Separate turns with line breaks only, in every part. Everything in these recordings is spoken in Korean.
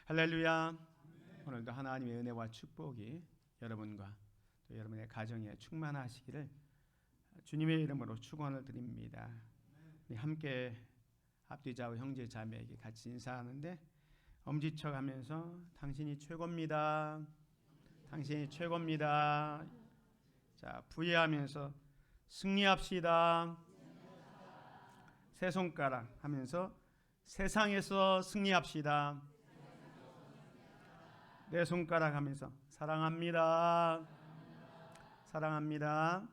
할렐루야. 오늘도 하나님의 은혜와 축복이 여러분과 또 여러분의 가정에 충만하시기를 주님의 이름으로 축원을 드립니다. 우리 함께 앞뒤좌우 형제 자매에게 같이 인사하는데 엄지척하면서 당신이 최고입니다. 당신이 최고입니다. 자, 부여하면서 승리합시다. 세 손가락 하면서 세상에서 승리합시다. 네 손가락 하면서 사랑합니다. 사랑합니다.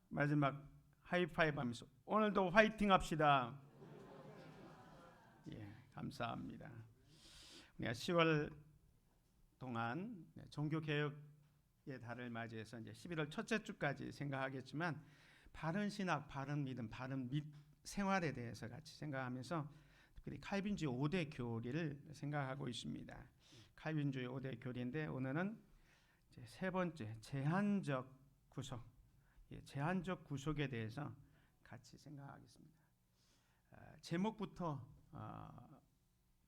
마지막 하이파이브 하면서 오늘도 화이팅 합시다. 예, 감사합니다. 우리가 10월 동안 종교개혁의 달을 맞이해서 이제 11월 첫째 주까지 생각하겠지만 바른 신학, 바른 믿음, 바른 생활에 대해서 같이 생각하면서 특별히 칼빈주의 5대 교리를 생각하고 있습니다. 칼빈주의 5대 교리인데 오늘은 이제 세 번째 제한적 구속, 제한적 구속에 대해서 같이 생각하겠습니다. 제목부터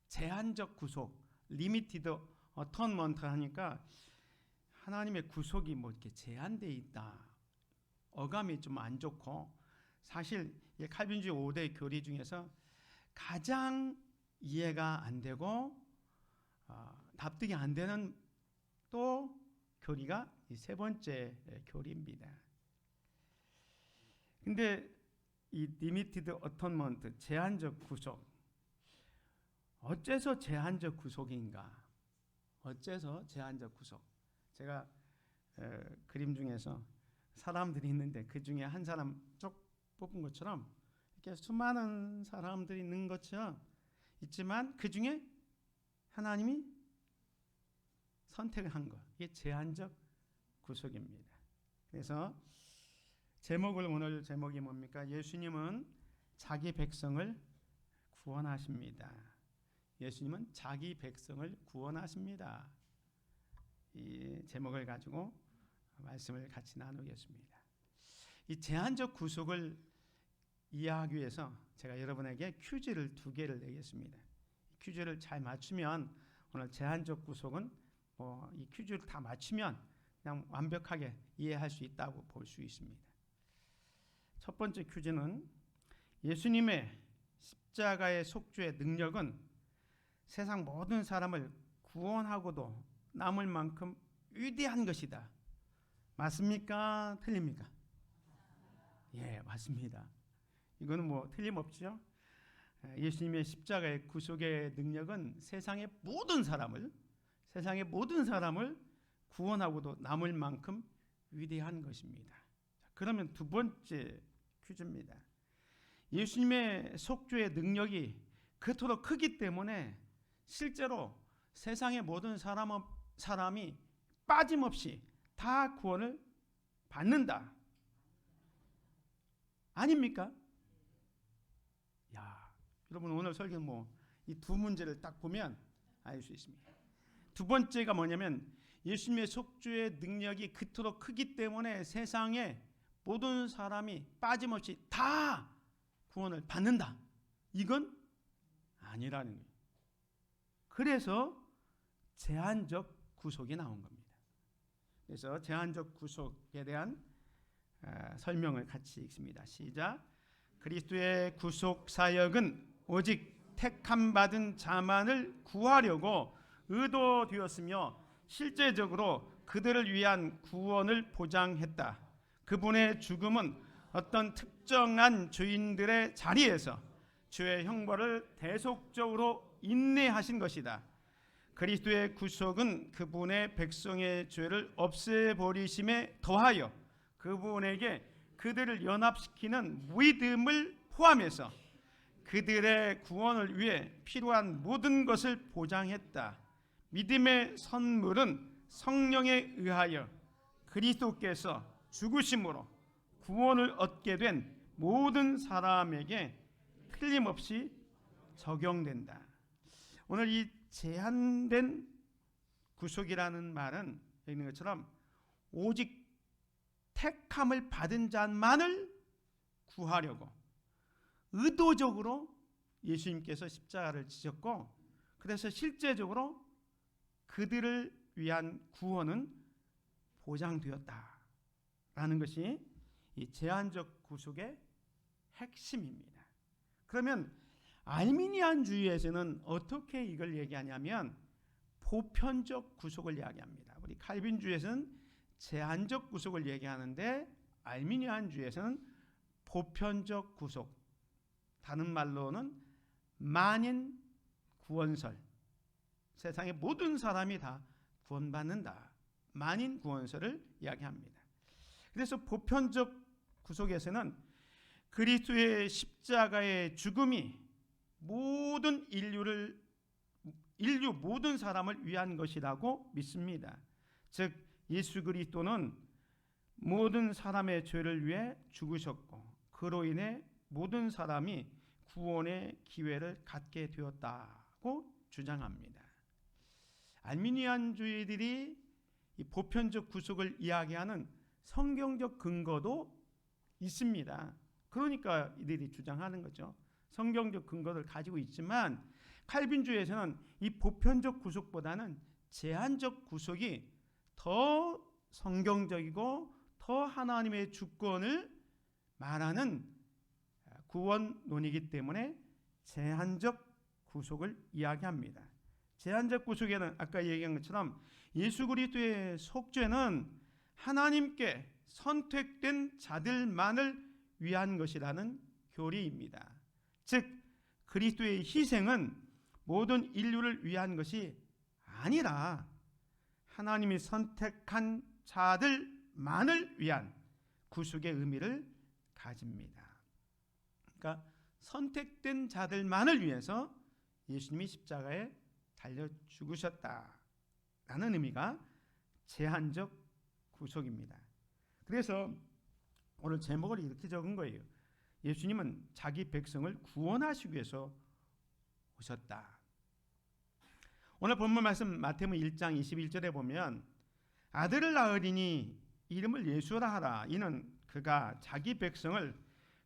제한적 구속, 리미티드 어톤먼트 하니까 하나님의 구속이 뭐 이렇게 제한되어 있다. 어감이 좀 안 좋고 사실 칼빈주의 5대 교리 중에서 가장 이해가 안 되고 납득이 안 되는 또 교리가 이 세 번째 교리입니다. 근데 이 리미티드 어톤먼트, 제한적 구속, 어째서 제한적 구속인가? 어째서 제한적 구속? 제가 그림 중에서 사람들이 있는데 그 중에 한 사람 쭉 뽑은 것처럼 이렇게 수많은 사람들이 있는 것처럼 있지만 그 중에 하나님이 선택을 한 것, 이게 제한적 구속입니다. 그래서 오늘 제목이 뭡니까? 예수님은 자기 백성을 구원하십니다. 예수님은 자기 백성을 구원하십니다. 이 제목을 가지고 말씀을 같이 나누겠습니다. 이 제한적 구속을 이해하기 위해서 제가 여러분에게 퀴즈를 2개를 내겠습니다. 퀴즈를 잘 맞추면 오늘 제한적 구속은 이 퀴즈를 다 맞추면 그냥 완벽하게 이해할 수 있다고 볼 수 있습니다. 첫 번째 퀴즈는 예수님의 십자가의 속죄의 능력은 세상 모든 사람을 구원하고도 남을 만큼 위대한 것이다. 맞습니까? 틀립니까? 예, 맞습니다. 이거는 틀림없죠. 예수님의 십자가의 구속의 능력은 세상의 모든 사람을 구원하고도 남을 만큼 위대한 것입니다. 그러면 두 번째 퀴즈입니다. 예수님의 속죄의 능력이 그토록 크기 때문에 실제로 세상의 모든 사람이 빠짐없이 다 구원을 받는다. 아닙니까? 여러분 오늘 설교는 이 두 문제를 딱 보면 알 수 있습니다. 두 번째가 뭐냐면 예수님의 속죄의 능력이 그토록 크기 때문에 세상의 모든 사람이 빠짐없이 다 구원을 받는다. 이건 아니라는 거예요. 그래서 제한적 구속이 나온 겁니다. 그래서 제한적 구속에 대한 설명을 같이 읽습니다. 시작. 그리스도의 구속 사역은 오직 택함 받은 자만을 구하려고 의도되었으며 실제적으로 그들을 위한 구원을 보장했다. 그분의 죽음은 어떤 특정한 죄인들의 자리에서 죄의 형벌을 대속적으로 인내하신 것이다. 그리스도의 구속은 그분의 백성의 죄를 없애버리심에 더하여 그분에게 그들을 연합시키는 믿음을 포함해서 그들의 구원을 위해 필요한 모든 것을 보장했다. 믿음의 선물은 성령에 의하여 그리스도께서 죽으심으로 구원을 얻게 된 모든 사람에게 틀림없이 적용된다. 오늘 이 제한된 구속이라는 말은 여기 있는 것처럼 오직 택함을 받은 자만을 구하려고 의도적으로 예수님께서 십자가를 지셨고 그래서 실제적으로 그들을 위한 구원은 보장되었다라는 것이 이 제한적 구속의 핵심입니다. 그러면 알미니안주의에서는 어떻게 이걸 얘기하냐면 보편적 구속을 이야기합니다. 우리 칼빈주의에서는 제한적 구속을 얘기하는데 알미니안주의에서는 보편적 구속, 다른 말로는 만인 구원설, 세상의 모든 사람이 다 구원받는다, 만인 구원설을 이야기합니다. 그래서 보편적 구속에서는 그리스도의 십자가의 죽음이 모든 인류 모든 사람을 위한 것이라고 믿습니다. 즉 예수 그리스도는 모든 사람의 죄를 위해 죽으셨고 그로 인해 모든 사람이 구원의 기회를 갖게 되었다고 주장합니다. 알미니안주의들이 이 보편적 구속을 이야기하는 성경적 근거도 있습니다. 그러니까 이들이 주장하는 거죠. 성경적 근거를 가지고 있지만 칼빈주의에서는 이 보편적 구속보다는 제한적 구속이 더 성경적이고 더 하나님의 주권을 말하는 구원론이기 때문에 제한적 구속을 이야기합니다. 제한적 구속에는 아까 얘기한 것처럼 예수 그리스도의 속죄는 하나님께 선택된 자들만을 위한 것이라는 교리입니다. 즉 그리스도의 희생은 모든 인류를 위한 것이 아니라 하나님이 선택한 자들만을 위한 구속의 의미를 가집니다. 그러니까 선택된 자들만을 위해서 예수님이 십자가에 달려 죽으셨다라는 의미가 제한적 구속입니다. 그래서 오늘 제목을 이렇게 적은 거예요. 예수님은 자기 백성을 구원하시기 위해서 오셨다. 오늘 본문 말씀 마태복음 1장 21절에 보면 아들을 낳으리니 이름을 예수라 하라. 이는 그가 자기 백성을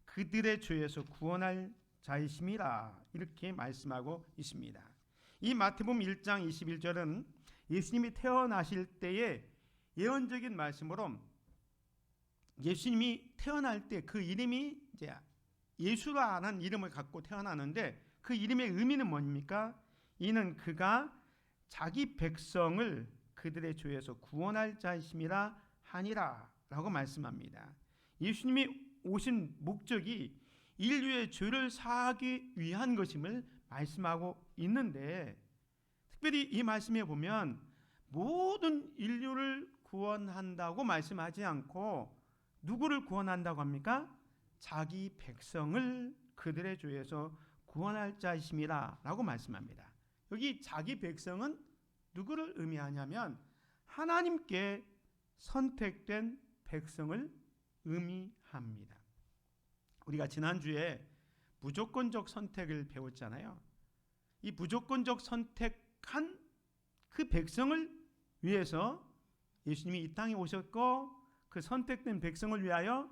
그들의 죄에서 구원할 자이심이라. 이렇게 말씀하고 있습니다. 이 마태복음 1장 21절은 예수님이 태어나실 때의 예언적인 말씀으로 예수님이 태어날 때 그 이름이 이제 예수라는 이름을 갖고 태어나는데 그 이름의 의미는 뭡니까? 이는 그가 자기 백성을 그들의 죄에서 구원할 자이심이라 하니라 라고 말씀합니다. 예수님이 오신 목적이 인류의 죄를 사하기 위한 것임을 말씀하고 있는데 특별히 이 말씀에 보면 모든 인류를 구원한다고 말씀하지 않고 누구를 구원한다고 합니까? 자기 백성을 그들의 죄에서 구원할 자이심이라 라고 말씀합니다. 여기 자기 백성은 누구를 의미하냐면 하나님께 선택된 백성을 의미합니다. 우리가 지난주에 무조건적 선택을 배웠잖아요. 이 무조건적 선택한 그 백성을 위해서 예수님이 이 땅에 오셨고 그 선택된 백성을 위하여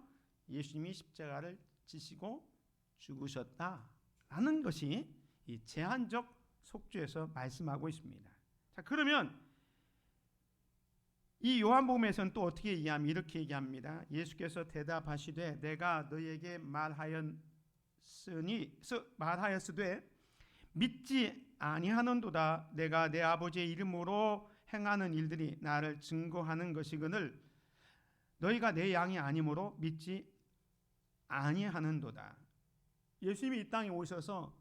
예수님이 십자가를 지시고 죽으셨다라는 것이 이 제한적 속죄에서 말씀하고 있습니다. 자, 그러면 이 요한복음에서는 또 어떻게 얘기하면 이렇게 얘기합니다. 예수께서 대답하시되 내가 너희에게 말하였으되 믿지 아니하는도다. 내가 내 아버지의 이름으로 행하는 일들이 나를 증거하는 것이거늘 너희가 내 양이 아니므로 믿지 아니하는도다. 예수님이 이 땅에 오셔서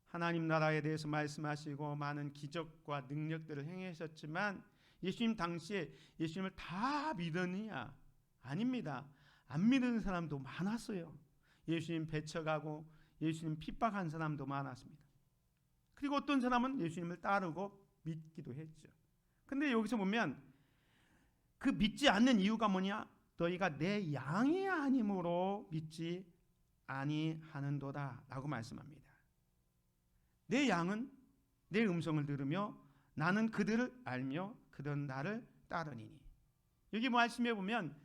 하나님 나라에 대해서 말씀하시고 많은 기적과 능력들을 행하셨지만 예수님 당시에 예수님을 다 믿었느냐? 아닙니다. 안 믿는 사람도 많았어요. 예수님 배척하고 예수님 핍박한 사람도 많았습니다. 그리고 어떤 사람은 예수님을 따르고 믿기도 했죠. 근데 여기서 보면 그 믿지 않는 이유가 뭐냐? 너희가 내 양이 아니므로 믿지 아니하는도다 라고 말씀합니다. 내 양은 내 음성을 들으며 나는 그들을 알며 그들은 나를 따르니니. 여기 말씀해 보면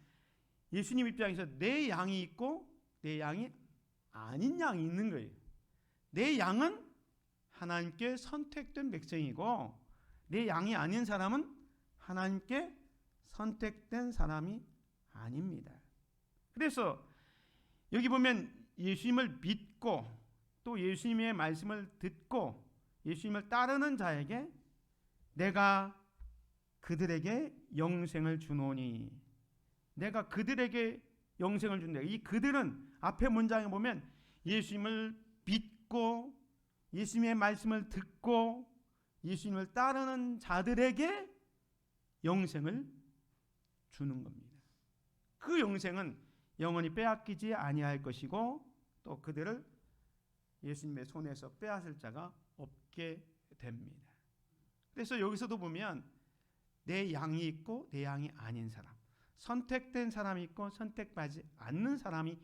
예수님 입장에서 내 양이 있고 내 양이 아닌 양이 있는 거예요. 내 양은 하나님께 선택된 백성이고 내 양이 아닌 사람은 하나님께 선택된 사람이 아닙니다. 그래서 여기 보면 예수님을 믿고 또 예수님의 말씀을 듣고 예수님을 따르는 자에게 내가 그들에게 영생을 주노니, 내가 그들에게 영생을 준다. 이 그들은 앞에 문장에 보면 예수님을 믿고 예수님의 말씀을 듣고 예수님을 따르는 자들에게 영생을 주는 겁니다. 그 영생은 영원히 빼앗기지 아니할 것이고 또 그들을 예수님의 손에서 빼앗을 자가 없게 됩니다. 그래서 여기서도 보면 내 양이 있고 내 양이 아닌 사람, 선택된 사람이 있고 선택받지 않는 사람이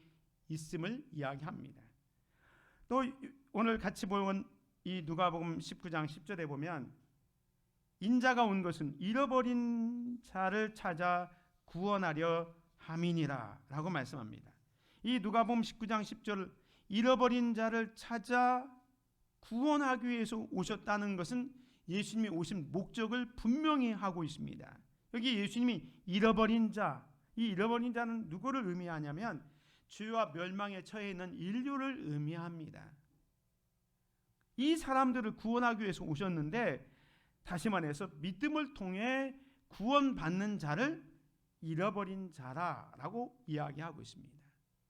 있음을 이야기합니다. 또 오늘 같이 본 이 누가복음 19장 10절에 보면 인자가 온 것은 잃어버린 자를 찾아 구원하려 함이니라 라고 말씀합니다. 이 누가복음 19장 10절 잃어버린 자를 찾아 구원하기 위해서 오셨다는 것은 예수님이 오신 목적을 분명히 하고 있습니다. 여기 예수님이 잃어버린 자, 이 잃어버린 자는 누구를 의미하냐면 죄와 멸망에 처해 있는 인류를 의미합니다. 이 사람들을 구원하기 위해서 오셨는데 다시 말해서 믿음을 통해 구원받는 자를 잃어버린 자라라고 이야기하고 있습니다.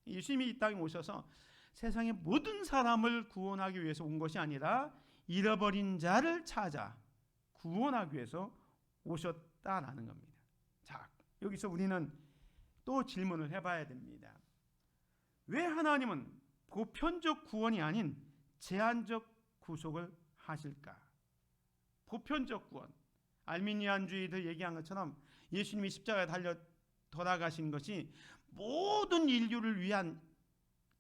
예수님이 이 땅에 오셔서 세상의 모든 사람을 구원하기 위해서 온 것이 아니라 잃어버린 자를 찾아 구원하기 위해서 오셨다라는 겁니다. 자, 여기서 우리는 또 질문을 해봐야 됩니다. 왜 하나님은 보편적 구원이 아닌 제한적 구속을 하실까? 보편적 구원, 알미니안주의들 얘기한 것처럼 예수님이 십자가에 달려 돌아가신 것이 모든 인류를 위한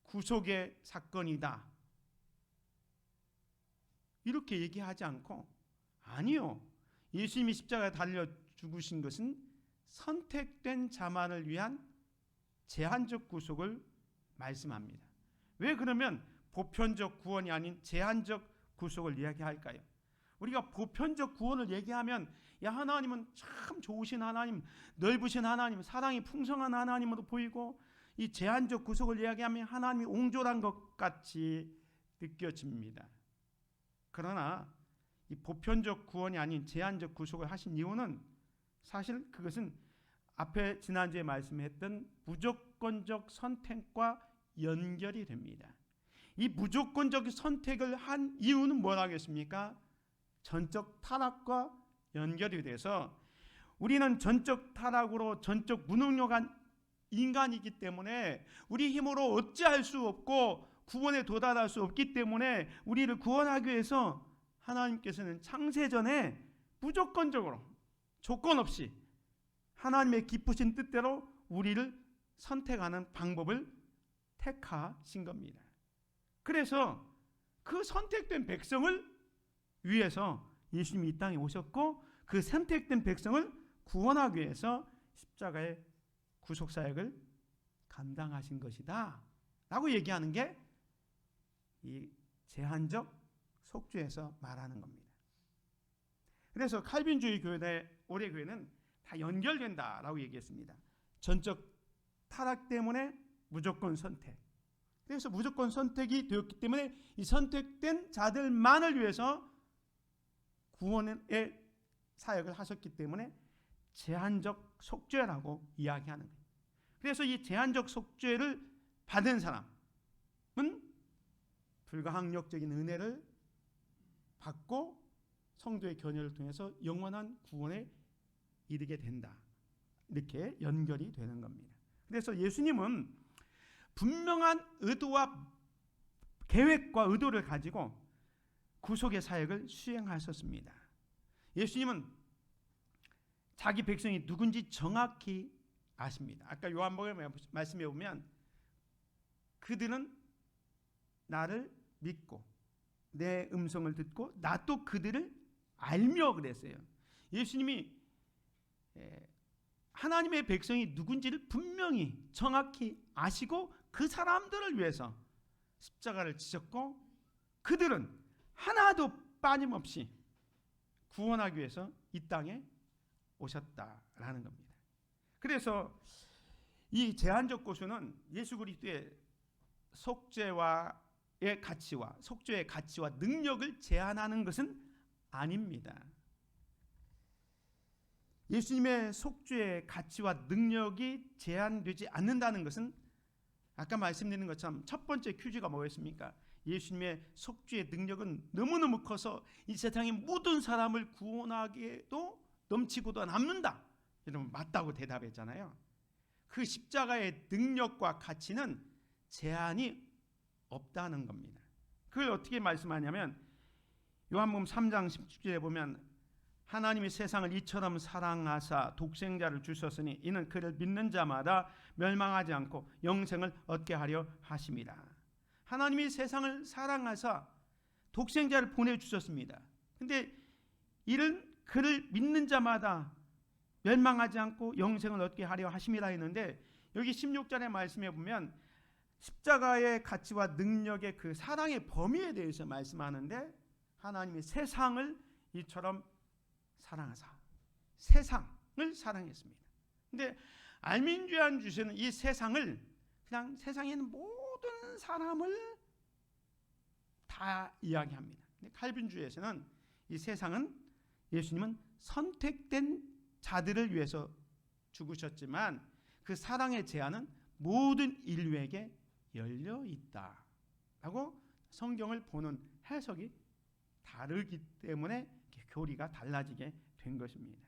구속의 사건이다, 이렇게 얘기하지 않고 아니요, 예수님이 십자가에 달려 죽으신 것은 선택된 자만을 위한 제한적 구속을 말씀합니다. 왜 그러면 보편적 구원이 아닌 제한적 구속을 이야기할까요? 우리가 보편적 구원을 얘기하면 야, 하나님은 참 좋으신 하나님, 넓으신 하나님, 사랑이 풍성한 하나님으로 보이고 이 제한적 구속을 이야기하면 하나님이 옹졸한 것 같이 느껴집니다. 그러나 이 보편적 구원이 아닌 제한적 구속을 하신 이유는 사실 그것은 앞에 지난주에 말씀했던 무조건적 선택과 연결이 됩니다. 이 무조건적 선택을 한 이유는 뭐라겠습니까? 전적 타락과 연결이 돼서 우리는 전적 타락으로 전적 무능력한 인간이기 때문에 우리 힘으로 어찌할 수 없고 구원에 도달할 수 없기 때문에 우리를 구원하기 위해서 하나님께서는 창세전에 무조건적으로 조건 없이 하나님의 기쁘신 뜻대로 우리를 선택하는 방법을 택하신 겁니다. 그래서 그 선택된 백성을 위해서 예수님이 이 땅에 오셨고 그 선택된 백성을 구원하기 위해서 십자가의 구속사역을 감당하신 것이다 라고 얘기하는 게 이 제한적 속죄에서 말하는 겁니다. 그래서 칼빈주의 교회, 올해 교회는 다 연결된다라고 얘기했습니다. 전적 타락 때문에 무조건 선택, 그래서 무조건 선택이 되었기 때문에 이 선택된 자들만을 위해서 구원의 사역을 하셨기 때문에 제한적 속죄라고 이야기하는 거예요. 그래서 이 제한적 속죄를 받은 사람은 불가항력적인 은혜를 받고 성도의 견여를 통해서 영원한 구원에 이르게 된다, 이렇게 연결이 되는 겁니다. 그래서 예수님은 분명한 의도와 계획과 의도를 가지고 구속의 사역을 수행하셨습니다. 예수님은 자기 백성이 누군지 정확히 아십니다. 아까 요한복음 말씀해 보면 그들은 나를 믿고 내 음성을 듣고 나 또 그들을 알며 그랬어요. 예수님이 하나님의 백성이 누군지를 분명히 정확히 아시고 그 사람들을 위해서 십자가를 지셨고 그들은 하나도 빠짐없이 구원하기 위해서 이 땅에 오셨다라는 겁니다. 그래서 이 제한적 구속은 예수 그리스도의 속죄의 가치와 능력을 제한하는 것은 아닙니다. 예수님의 속죄의 가치와 능력이 제한되지 않는다는 것은 아까 말씀드린 것처럼 첫 번째 퀴즈가 뭐였습니까? 예수님의 속죄의 능력은 너무너무 커서 이 세상의 모든 사람을 구원하기에도 넘치고도 남는다. 여러분 맞다고 대답했잖아요. 그 십자가의 능력과 가치는 제한이 없다는 겁니다. 그걸 어떻게 말씀하냐면 요한복음 3장 10절에 보면 하나님이 세상을 이처럼 사랑하사 독생자를 주셨으니 이는 그를 믿는 자마다 멸망하지 않고 영생을 얻게 하려 하심이라. 하나님이 세상을 사랑하사 독생자를 보내주셨습니다. 근데 이는 그를 믿는 자마다 멸망하지 않고 영생을 얻게 하려 하심이라 했는데 여기 16절의 말씀에 보면 십자가의 가치와 능력의 그 사랑의 범위에 대해서 말씀하는데 하나님이 세상을 이처럼 사랑하사 세상을 사랑했습니다. 근데 알민주한 주시는 이 세상을 그냥 세상에 있는 모든 사람을 다 이야기합니다. 근데 칼빈주의에서는 이 세상은 예수님은 선택된 자들을 위해서 죽으셨지만 그 사랑의 제한은 모든 인류에게 열려 있다라고 성경을 보는 해석이 다르기 때문에 교리가 달라지게 된 것입니다.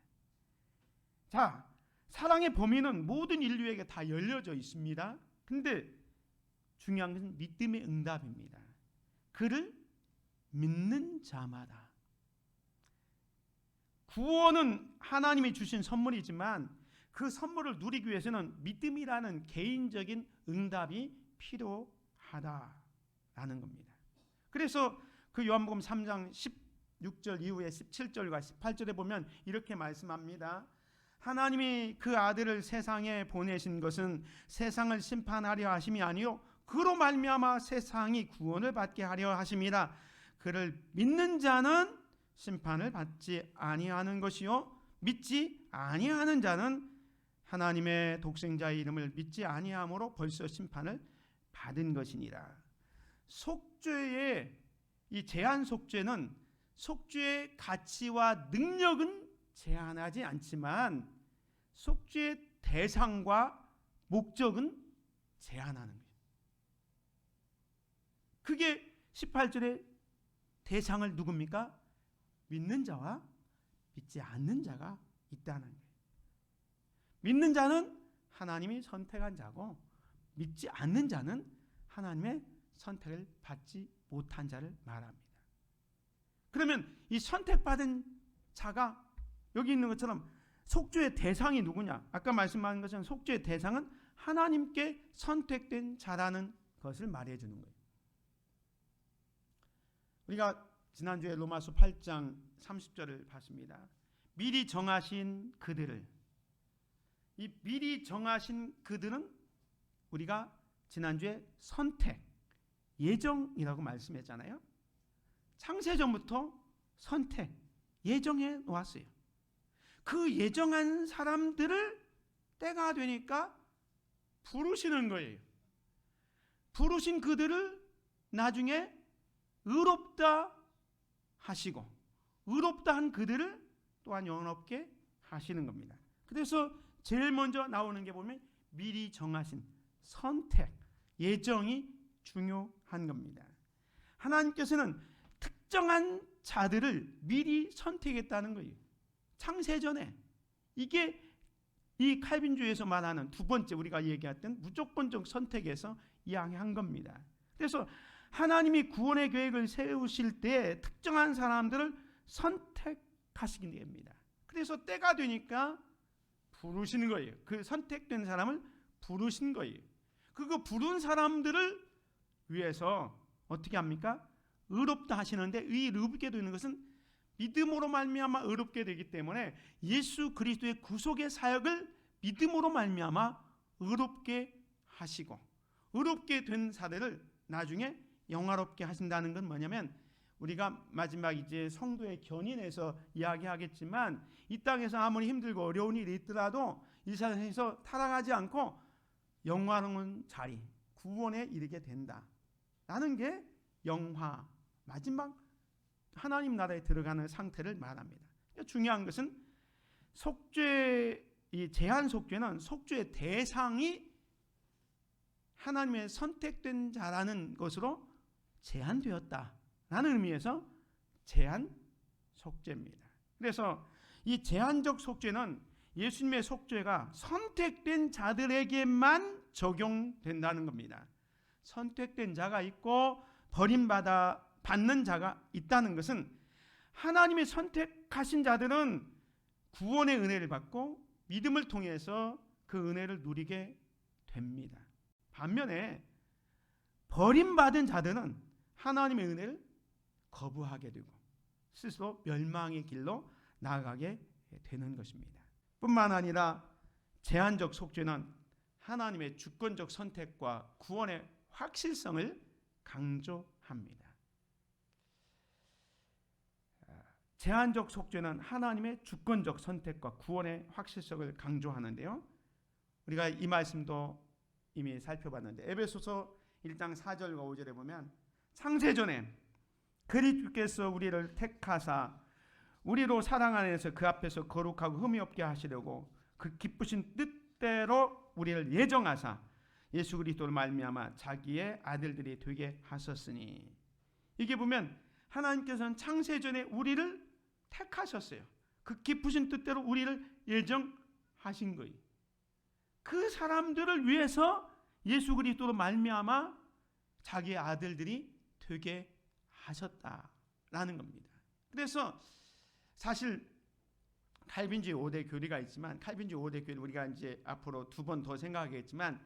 자, 사랑의 범위는 모든 인류에게 다 열려져 있습니다. 근데 중요한 것은 믿음의 응답입니다. 그를 믿는 자마다. 구원은 하나님이 주신 선물이지만 그 선물을 누리기 위해서는 믿음이라는 개인적인 응답이 필요하다라는 겁니다. 그래서 그 요한복음 3장 16절 이후에 17절과 18절에 보면 이렇게 말씀합니다. 하나님이 그 아들을 세상에 보내신 것은 세상을 심판하려 하심이 아니요 그로 말미암아 세상이 구원을 받게 하려 하심이라. 그를 믿는 자는 심판을 받지 아니하는 것이요 믿지 아니하는 자는 하나님의 독생자의 이름을 믿지 아니함으로 벌써 심판을 받은 것이니라. 속죄의 이 제한 속죄는 속죄의 가치와 능력은 제한하지 않지만 속죄의 대상과 목적은 제한하는 거예요. 그게 18절의 대상을 누굽니까? 믿는 자와 믿지 않는 자가 있다는 거예요. 믿는 자는 하나님이 선택한 자고 믿지 않는 자는 하나님의 선택을 받지 못한 자를 말합니다. 그러면 이 선택받은 자가 여기 있는 것처럼 속죄의 대상이 누구냐? 아까 말씀하신 것처럼 속죄의 대상은 하나님께 선택된 자라는 것을 말해주는 거예요. 우리가 지난주에 로마서 8장 30절을 봤습니다. 미리 정하신 그들을, 이 미리 정하신 그들은 우리가 지난주에 선택, 예정이라고 말씀했잖아요. 창세전부터 선택, 예정해 놓았어요. 그 예정한 사람들을 때가 되니까 부르시는 거예요. 부르신 그들을 나중에 의롭다 하시고 의롭다 한 그들을 또한 영원롭게 하시는 겁니다. 그래서 제일 먼저 나오는 게 보면 미리 정하신 선택, 예정이 중요한 겁니다. 하나님께서는 특정한 자들을 미리 선택했다는 거예요. 창세전에. 이게 이 칼빈주의에서 말하는 두 번째 우리가 얘기했던 무조건적 선택에서 이야기한 겁니다. 그래서 하나님이 구원의 계획을 세우실 때 특정한 사람들을 선택하시게 됩니다. 그래서 때가 되니까 부르시는 거예요. 그 선택된 사람을 부르신 거예요. 그거 부른 사람들을 위해서 어떻게 합니까? 의롭다 하시는데 이 의롭게 되는 것은 믿음으로 말미암아 의롭게 되기 때문에 예수 그리스도의 구속의 사역을 믿음으로 말미암아 의롭게 하시고 의롭게 된 사람을 나중에 영화롭게 하신다는 건 뭐냐면 우리가 마지막 이제 성도의 견인에서 이야기하겠지만 이 땅에서 아무리 힘들고 어려운 일이 있더라도 이 세상에서 타락하지 않고 영화로운 자리, 구원에 이르게 된다라는 게 영화, 마지막 하나님 나라에 들어가는 상태를 말합니다. 중요한 것은 속죄, 이 제한 속죄는 속죄의 대상이 하나님의 선택된 자라는 것으로 제한되었다라는 의미에서 제한 속죄입니다. 그래서 이 제한적 속죄는 예수님의 속죄가 선택된 자들에게만 적용된다는 겁니다. 선택된 자가 있고 버림받는 자가 있다는 것은 하나님의 선택하신 자들은 구원의 은혜를 받고 믿음을 통해서 그 은혜를 누리게 됩니다. 반면에 버림받은 자들은 하나님의 은혜를 거부하게 되고 스스로 멸망의 길로 나아가게 되는 것입니다. 뿐만 아니라 제한적 속죄는 하나님의 주권적 선택과 구원의 확실성을 강조합니다. 제한적 속죄는 하나님의 주권적 선택과 구원의 확실성을 강조하는데요. 우리가 이 말씀도 이미 살펴봤는데 에베소서 1장 4절과 5절에 보면 창세전에 그리스도께서 우리를 택하사 우리로 사랑 안에서 그 앞에서 거룩하고 흠이 없게 하시려고 그 기쁘신 뜻대로 우리를 예정하사 예수 그리스도를 말미암아 자기의 아들들이 되게 하셨으니, 이게 보면 하나님께서는 창세전에 우리를 택하셨어요. 그 기쁘신 뜻대로 우리를 예정하신 거예요. 그 사람들을 위해서 예수 그리스도로 말미암아 자기의 아들들이 되게 하셨다라는 겁니다. 그래서 사실 칼빈주의 5대 교리가 있지만 칼빈주의 5대 교리 우리가 이제 앞으로 2번 더 생각하겠지만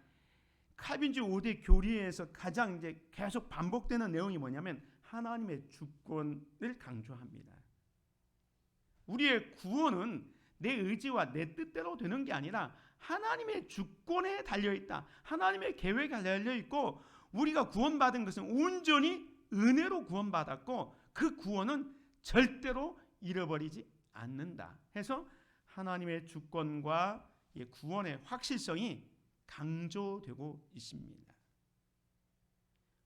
칼빈주의 5대 교리에서 가장 이제 계속 반복되는 내용이 뭐냐면 하나님의 주권을 강조합니다. 우리의 구원은 내 의지와 내 뜻대로 되는 게 아니라 하나님의 주권에 달려있다. 하나님의 계획에 달려있고 우리가 구원받은 것은 온전히 은혜로 구원받았고 그 구원은 절대로 잃어버리지 않는다 해서 하나님의 주권과 구원의 확실성이 강조되고 있습니다.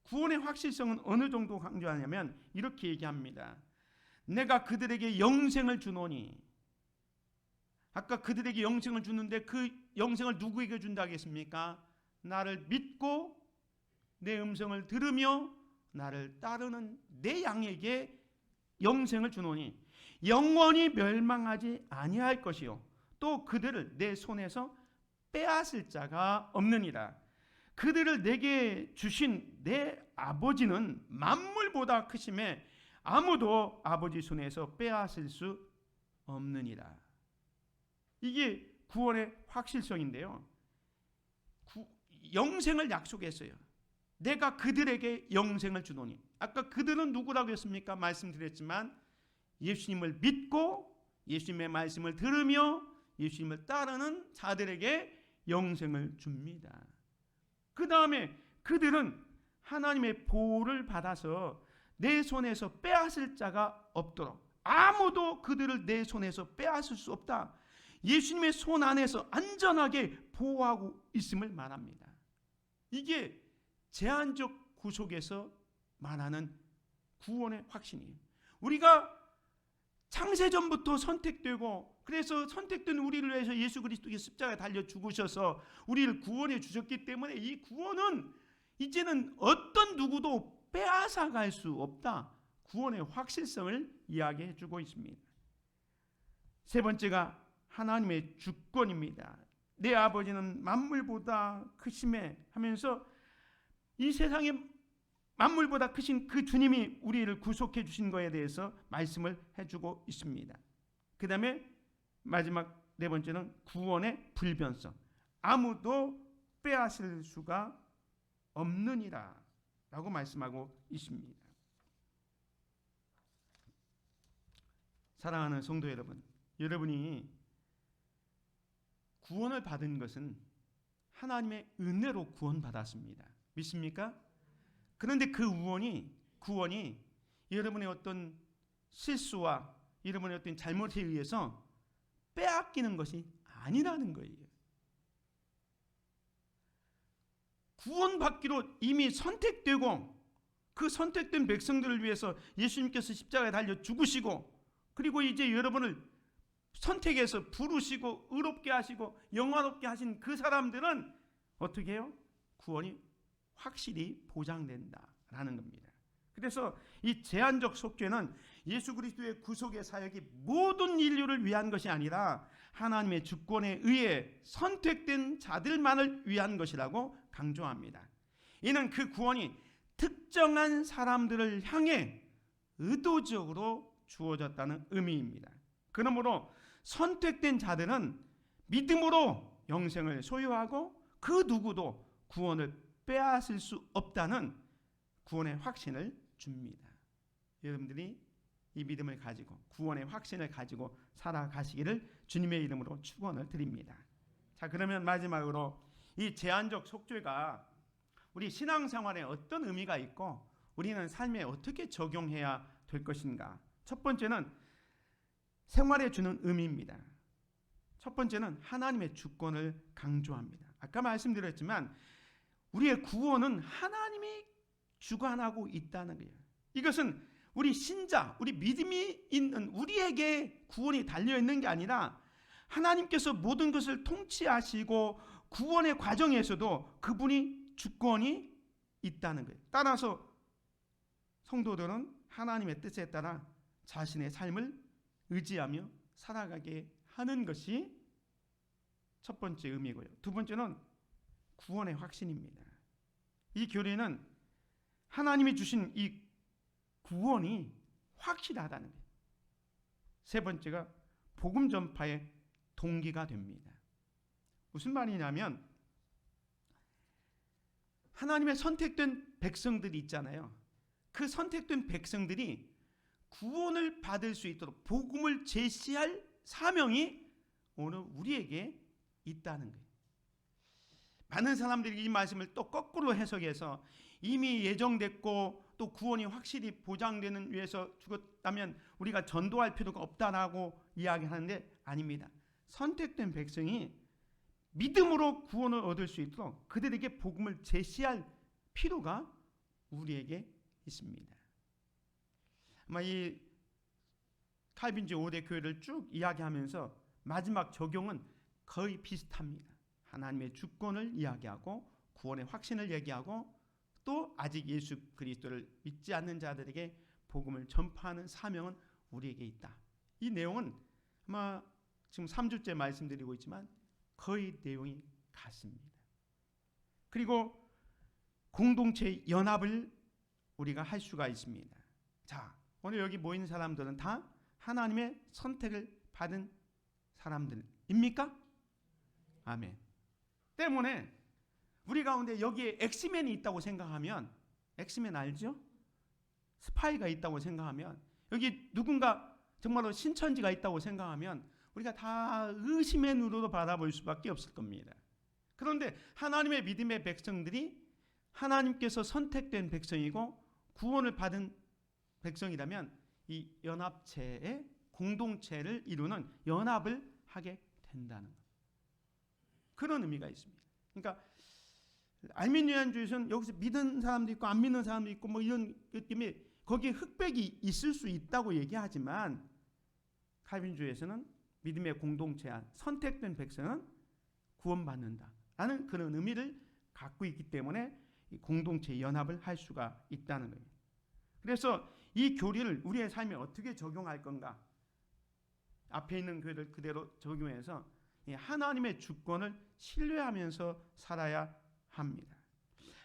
구원의 확실성은 어느 정도 강조하냐면 이렇게 얘기합니다. 내가 그들에게 영생을 주노니, 아까 그들에게 영생을 주는데 그 영생을 누구에게 준다 하겠습니까? 나를 믿고 내 음성을 들으며 나를 따르는 내 양에게 영생을 주노니 영원히 멸망하지 아니할 것이요 또 그들을 내 손에서 빼앗을 자가 없느니라. 그들을 내게 주신 내 아버지는 만물보다 크심에 아무도 아버지 손에서 빼앗을 수 없느니라. 이게 구원의 확실성인데요. 영생을 약속했어요. 내가 그들에게 영생을 주노니. 아까 그들은 누구라고 했습니까? 말씀드렸지만 예수님을 믿고 예수님의 말씀을 들으며 예수님을 따르는 자들에게 영생을 줍니다. 그 다음에 그들은 하나님의 보호를 받아서 내 손에서 빼앗을 자가 없도록, 아무도 그들을 내 손에서 빼앗을 수 없다. 예수님의 손 안에서 안전하게 보호하고 있음을 말합니다. 이게 제한적 구속에서 말하는 구원의 확신이에요. 우리가 창세전부터 선택되고 그래서 선택된 우리를 위해서 예수 그리스도의 십자가에 달려 죽으셔서 우리를 구원해 주셨기 때문에 이 구원은 이제는 어떤 누구도 빼앗아갈 수 없다. 구원의 확실성을 이야기해 주고 있습니다. 세 번째가 하나님의 주권입니다. 내 아버지는 만물보다 크심에 하면서 이 세상에 만물보다 크신 그 주님이 우리를 구속해 주신 것에 대해서 말씀을 해주고 있습니다. 그 다음에 마지막 네 번째는 구원의 불변성. 아무도 빼앗을 수가 없느니라 라고 말씀하고 있습니다. 사랑하는 성도 여러분, 여러분이 구원을 받은 것은 하나님의 은혜로 구원받았습니다. 믿습니까? 그런데 그 구원이 여러분의 어떤 실수와 여러분의 어떤 잘못에 의해서 빼앗기는 것이 아니라는 거예요. 구원받기로 이미 선택되고 그 선택된 백성들을 위해서 예수님께서 십자가에 달려 죽으시고, 그리고 이제 여러분을 선택해서 부르시고 의롭게 하시고 영화롭게 하신 그 사람들은 어떻게 해요? 구원이 확실히 보장된다라는 겁니다. 그래서 이 제한적 속죄는 예수 그리스도의 구속의 사역이 모든 인류를 위한 것이 아니라 하나님의 주권에 의해 선택된 자들만을 위한 것이라고 강조합니다. 이는 그 구원이 특정한 사람들을 향해 의도적으로 주어졌다는 의미입니다. 그러므로 선택된 자들은 믿음으로 영생을 소유하고 그 누구도 구원을 빼앗을 수 없다는 구원의 확신을 줍니다. 여러분들이 이 믿음을 가지고 구원의 확신을 가지고 살아가시기를 주님의 이름으로 축원을 드립니다. 자, 그러면 마지막으로 이 제한적 속죄가 우리 신앙생활에 어떤 의미가 있고 우리는 삶에 어떻게 적용해야 될 것인가? 첫 번째는 생활에 주는 의미입니다. 첫 번째는 하나님의 주권을 강조합니다. 아까 말씀드렸지만 우리의 구원은 하나님이 주관하고 있다는 거예요. 이것은 우리 신자, 우리 믿음이 있는 우리에게 구원이 달려있는 게 아니라 하나님께서 모든 것을 통치하시고 구원의 과정에서도 그분이 주권이 있다는 거예요. 따라서 성도들은 하나님의 뜻에 따라 자신의 삶을 의지하며 살아가게 하는 것이 첫 번째 의미고요. 두 번째는 구원의 확신입니다. 이 교리는 하나님이 주신 이 구원이 확실하다는 거예요. 세 번째가 복음 전파의 동기가 됩니다. 무슨 말이냐면 하나님의 선택된 백성들이 있잖아요. 그 선택된 백성들이 구원을 받을 수 있도록 복음을 제시할 사명이 오늘 우리에게 있다는 거예요. 많은 사람들이 이 말씀을 또 거꾸로 해석해서 이미 예정됐고 또 구원이 확실히 보장되는 위해서 죽었다면 우리가 전도할 필요가 없다라고 이야기하는데 아닙니다. 선택된 백성이 믿음으로 구원을 얻을 수 있도록 그들에게 복음을 제시할 필요가 우리에게 있습니다. 아마 이 칼빈주의 5대 교회를 쭉 이야기하면서 마지막 적용은 거의 비슷합니다. 하나님의 주권을 이야기하고 구원의 확신을 얘기하고 또 아직 예수 그리스도를 믿지 않는 자들에게 복음을 전파하는 사명은 우리에게 있다. 이 내용은 아마 지금 3주째 말씀드리고 있지만 거의 내용이 같습니다. 그리고 공동체 연합을 우리가 할 수가 있습니다. 자, 오늘 여기 모인 사람들은 다 하나님의 선택을 받은 사람들입니까? 아멘. 때문에 우리 가운데 여기에 엑스맨이 있다고 생각하면, 엑스맨 알죠? 스파이가 있다고 생각하면, 여기 누군가 정말로 신천지가 있다고 생각하면 우리가 다 의심의 눈으로 바라볼 수밖에 없을 겁니다. 그런데 하나님의 믿음의 백성들이 하나님께서 선택된 백성이고 구원을 받은 백성이라면 이 연합체의 공동체를 이루는 연합을 하게 된다는 것. 그런 의미가 있습니다. 그러니까 알미니안주의에서는 여기서 믿는 사람도 있고 안 믿는 사람도 있고 뭐 이런 것 때문에 거기에 흑백이 있을 수 있다고 얘기하지만 칼빈주의에서는 믿음의 공동체 안 선택된 백성은 구원받는다라는 그런 의미를 갖고 있기 때문에 이 공동체 연합을 할 수가 있다는 거예요. 그래서 이 교리를 우리의 삶에 어떻게 적용할 건가? 앞에 있는 교리를 그대로 적용해서 하나님의 주권을 신뢰하면서 살아야 합니다.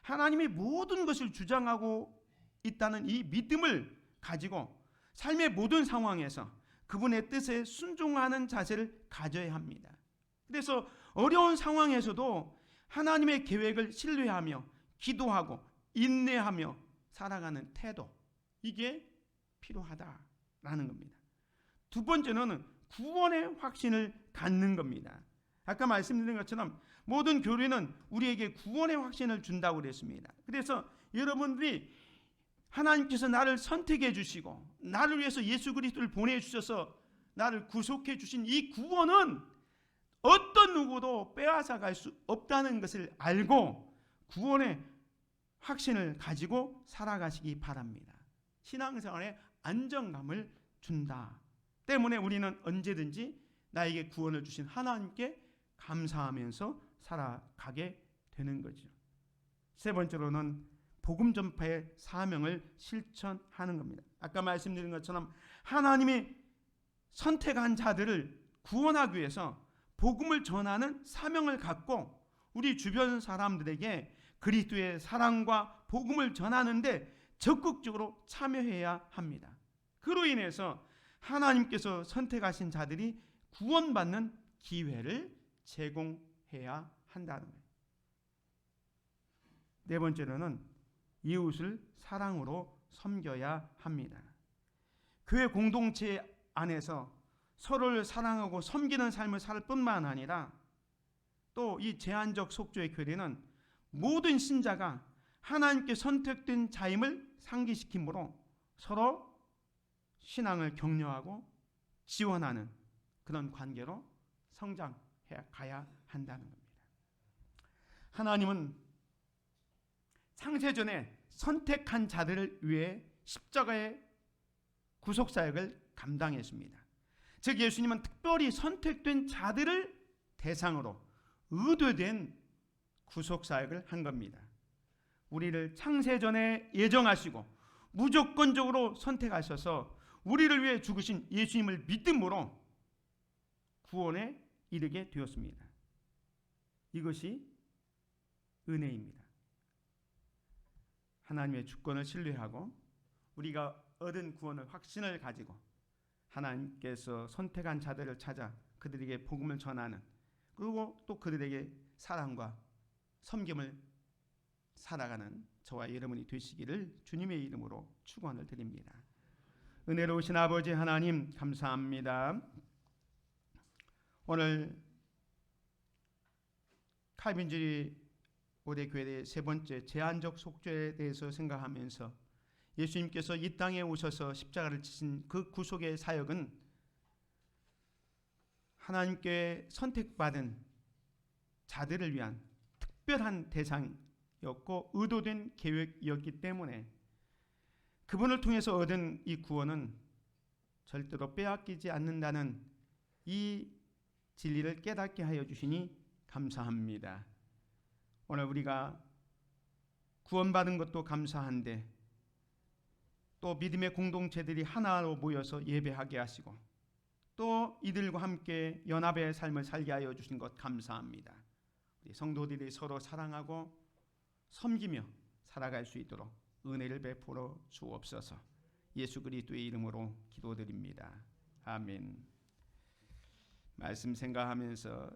하나님이 모든 것을 주장하고 있다는 이 믿음을 가지고 삶의 모든 상황에서 그분의 뜻에 순종하는 자세를 가져야 합니다. 그래서 어려운 상황에서도 하나님의 계획을 신뢰하며 기도하고 인내하며 살아가는 태도, 이게 필요하다라는 겁니다. 두 번째는 구원의 확신을 갖는 겁니다. 아까 말씀드린 것처럼 모든 교리는 우리에게 구원의 확신을 준다고 그랬습니다. 그래서 여러분들이 하나님께서 나를 선택해 주시고 나를 위해서 예수 그리스도를 보내주셔서 나를 구속해 주신 이 구원은 어떤 누구도 빼앗아 갈 수 없다는 것을 알고 구원의 확신을 가지고 살아가시기 바랍니다. 신앙생활에 안정감을 준다 때문에 우리는 언제든지 나에게 구원을 주신 하나님께 감사하면서 살아가게 되는 거죠. 세 번째로는 복음 전파의 사명을 실천하는 겁니다. 아까 말씀드린 것처럼 하나님이 선택한 자들을 구원하기 위해서 복음을 전하는 사명을 갖고 우리 주변 사람들에게 그리스도의 사랑과 복음을 전하는데 적극적으로 참여해야 합니다. 그로 인해서 하나님께서 선택하신 자들이 구원받는 기회를 제공해야 한다는 거예요. 네 번째로는 이웃을 사랑으로 섬겨야 합니다. 교회 공동체 안에서 서로를 사랑하고 섬기는 삶을 살 뿐만 아니라 또 이 제한적 속죄의 교리는 모든 신자가 하나님께 선택된 자임을 상기시키므로 서로 신앙을 격려하고 지원하는 그런 관계로 성장해 가야 한다는 겁니다. 하나님은 창세전에 선택한 자들을 위해 십자가의 구속사역을 감당했습니다. 즉 예수님은 특별히 선택된 자들을 대상으로 의도된 구속사역을 한 겁니다. 우리를 창세전에 예정하시고 무조건적으로 선택하셔서 우리를 위해 죽으신 예수님을 믿음으로 구원에 이르게 되었습니다. 이것이 은혜입니다. 하나님의 주권을 신뢰하고 우리가 얻은 구원의 확신을 가지고 하나님께서 선택한 자들을 찾아 그들에게 복음을 전하는, 그리고 또 그들에게 사랑과 섬김을 살아가는 저와 여러분이 되시기를 주님의 이름으로 축원을 드립니다. 은혜로우신 아버지 하나님 감사합니다. 오늘 칼빈주의 고대 교회의 세 번째 제한적 속죄에 대해서 생각하면서 예수님께서 이 땅에 오셔서 십자가를 지신 그 구속의 사역은 하나님께 선택받은 자들을 위한 특별한 대상이었고 의도된 계획이었기 때문에 그분을 통해서 얻은 이 구원은 절대로 빼앗기지 않는다는 이 진리를 깨닫게 하여 주시니 감사합니다. 오늘 우리가 구원받은 것도 감사한데 또 믿음의 공동체들이 하나로 모여서 예배하게 하시고 또 이들과 함께 연합의 삶을 살게 하여 주신 것 감사합니다. 우리 성도들이 서로 사랑하고 섬기며 살아갈 수 있도록 은혜를 베풀어 주옵소서. 예수 그리스도의 이름으로 기도드립니다. 아멘. 말씀 생각하면서